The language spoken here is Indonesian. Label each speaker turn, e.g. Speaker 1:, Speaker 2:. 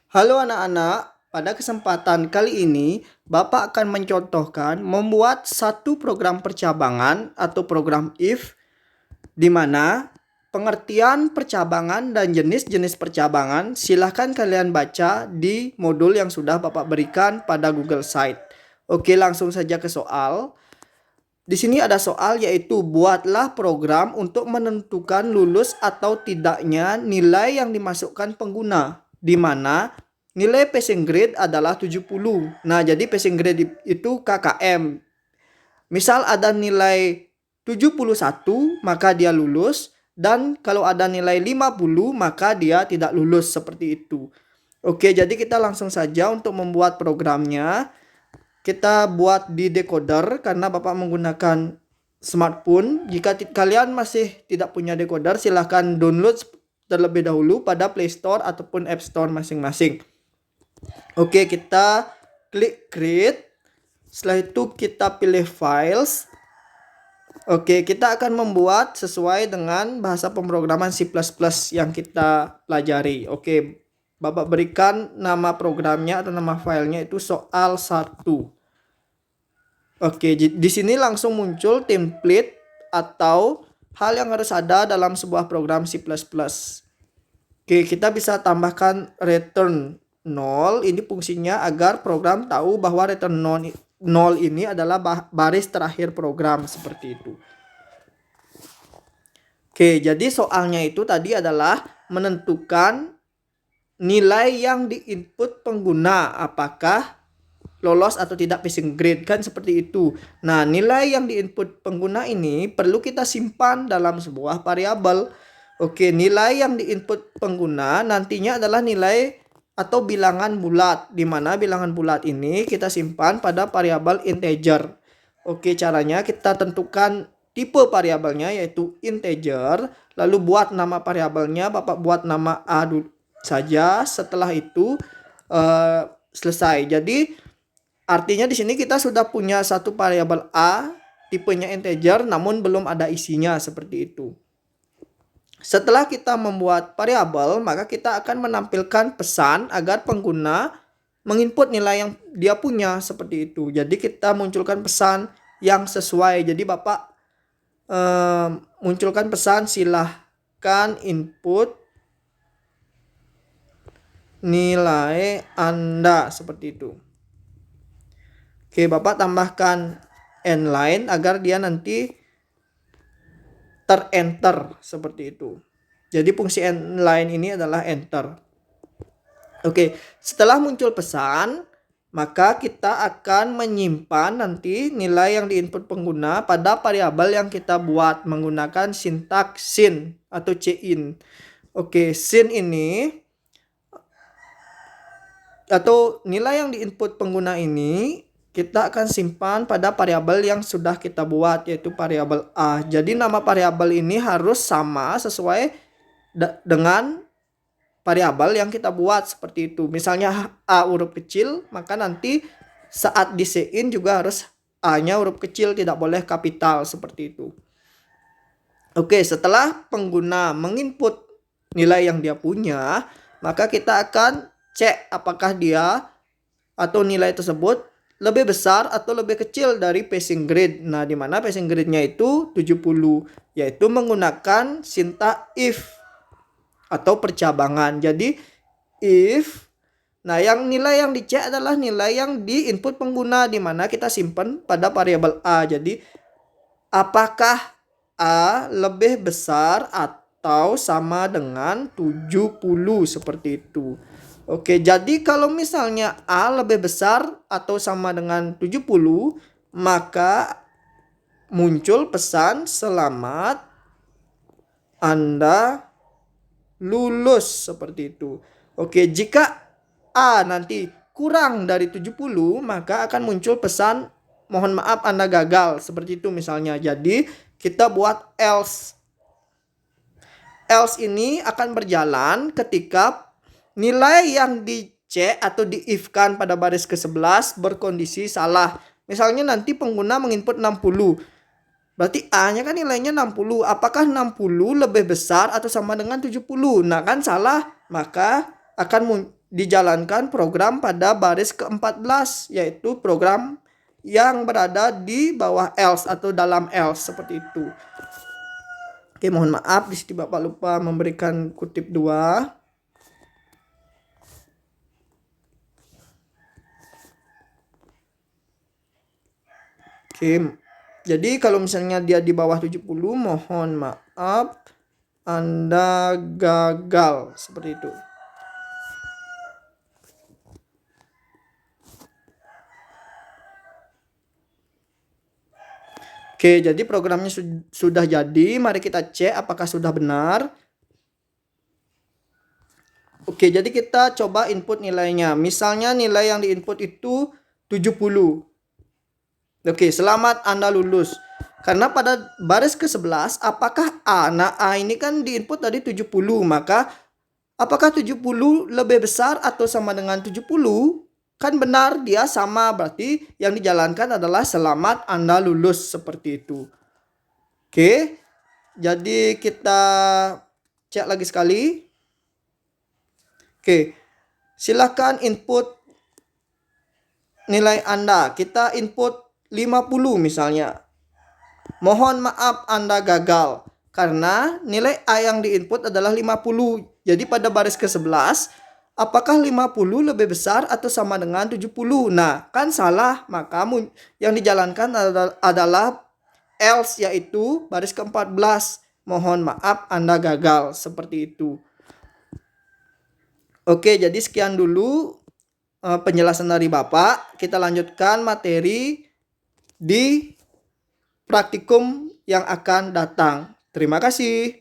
Speaker 1: Halo anak-anak, pada kesempatan kali ini Bapak akan mencontohkan membuat satu program percabangan atau program if di mana pengertian percabangan dan jenis-jenis percabangan silahkan kalian baca di modul yang sudah Bapak berikan pada Google Site. Oke, langsung saja ke soal. Di sini ada soal yaitu buatlah program untuk menentukan lulus atau tidaknya nilai yang dimasukkan pengguna, di mana nilai passing grade adalah 70. Nah, jadi passing grade itu KKM. Misal ada nilai 71, maka dia lulus, dan kalau ada nilai 50, maka dia tidak lulus, seperti itu. Oke, jadi kita langsung saja untuk membuat programnya. Kita buat di decoder karena Bapak menggunakan smartphone. Jika kalian masih tidak punya decoder, silahkan download terlebih dahulu pada Play Store ataupun App Store masing-masing. Oke, kita klik create. Setelah itu kita pilih files. Oke, kita akan membuat sesuai dengan bahasa pemrograman C++ yang kita pelajari. Oke, Bapak berikan nama programnya atau nama filenya itu soal 1. Oke, di sini langsung muncul template atau hal yang harus ada dalam sebuah program C++. Oke, kita bisa tambahkan return 0. Ini fungsinya agar program tahu bahwa return 0 ini adalah baris terakhir program, seperti itu. Oke, jadi soalnya itu tadi adalah menentukan nilai yang diinput pengguna, apakah lolos atau tidak passing grade, kan seperti itu. Nah, nilai yang diinput pengguna ini perlu kita simpan dalam sebuah variabel. Oke, nilai yang diinput pengguna nantinya adalah nilai atau bilangan bulat, di mana bilangan bulat ini kita simpan pada variabel integer. Oke, caranya kita tentukan tipe variabelnya yaitu integer, lalu buat nama variabelnya Bapak buat nama A dulu saja. Setelah itu selesai. Jadi artinya di sini kita sudah punya satu variabel A, tipenya integer, namun belum ada isinya, seperti itu. Setelah kita membuat variabel, maka kita akan menampilkan pesan agar pengguna menginput nilai yang dia punya, seperti itu. Jadi kita munculkan pesan yang sesuai. Jadi Bapak munculkan pesan silahkan input nilai Anda, seperti itu. Oke, Bapak tambahkan n-line agar dia nanti terenter, seperti itu. Jadi fungsi n-line ini adalah enter. Oke, setelah muncul pesan, maka kita akan menyimpan nanti nilai yang diinput pengguna pada variabel yang kita buat menggunakan sintaks sin atau cin. Oke, sin ini atau nilai yang diinput pengguna ini kita akan simpan pada variabel yang sudah kita buat, yaitu variabel A. Jadi nama variabel ini harus sama sesuai dengan variabel yang kita buat, seperti itu. Misalnya A huruf kecil, maka nanti saat di sein juga harus A-nya huruf kecil, tidak boleh kapital, seperti itu. Oke, setelah pengguna menginput nilai yang dia punya, maka kita akan cek apakah dia atau nilai tersebut lebih besar atau lebih kecil dari passing grade. Nah, di mana passing grade-nya itu 70, yaitu menggunakan sintaks if atau percabangan. Jadi if, nah yang nilai yang dicek adalah nilai yang diinput pengguna, di mana kita simpan pada variabel A. Jadi apakah A lebih besar atau sama dengan 70, seperti itu. Oke, jadi kalau misalnya A lebih besar atau sama dengan 70, maka muncul pesan selamat Anda lulus, seperti itu. Oke, jika A nanti kurang dari 70, maka akan muncul pesan mohon maaf Anda gagal, seperti itu misalnya. Jadi kita buat else. Else ini akan berjalan ketika nilai yang dicek atau di-if-kan pada baris ke-11 berkondisi salah. Misalnya nanti pengguna menginput 60. Berarti A-nya kan nilainya 60. Apakah 60 lebih besar atau sama dengan 70? Nah, kan salah. Maka akan dijalankan program pada baris ke-14, yaitu program yang berada di bawah else atau dalam else seperti itu. Oke, mohon maaf di sini Bapak lupa memberikan kutip 2. Oke, jadi kalau misalnya dia di bawah 70, mohon maaf, Anda gagal seperti itu. Oke, jadi programnya sudah jadi. Mari kita cek apakah sudah benar. Oke, jadi kita coba input nilainya. Misalnya nilai yang diinput itu 70. Oke, selamat Anda lulus. Karena pada baris ke-11, apakah A? Nah, A ini kan diinput tadi 70. Maka apakah 70 lebih besar atau sama dengan 70? Kan benar, dia sama, berarti yang dijalankan adalah selamat Anda lulus seperti itu. Oke, jadi kita cek lagi sekali. Oke, silakan input nilai Anda. Kita input 50 misalnya. Mohon maaf Anda gagal karena nilai A yang diinput adalah 50. Jadi pada baris ke-11, apakah 50 lebih besar atau sama dengan 70? Nah, kan salah. Maka yang dijalankan adalah else, yaitu baris ke-14. Mohon maaf Anda gagal seperti itu. Oke, jadi sekian dulu penjelasan dari Bapak. Kita lanjutkan materi di praktikum yang akan datang. Terima kasih.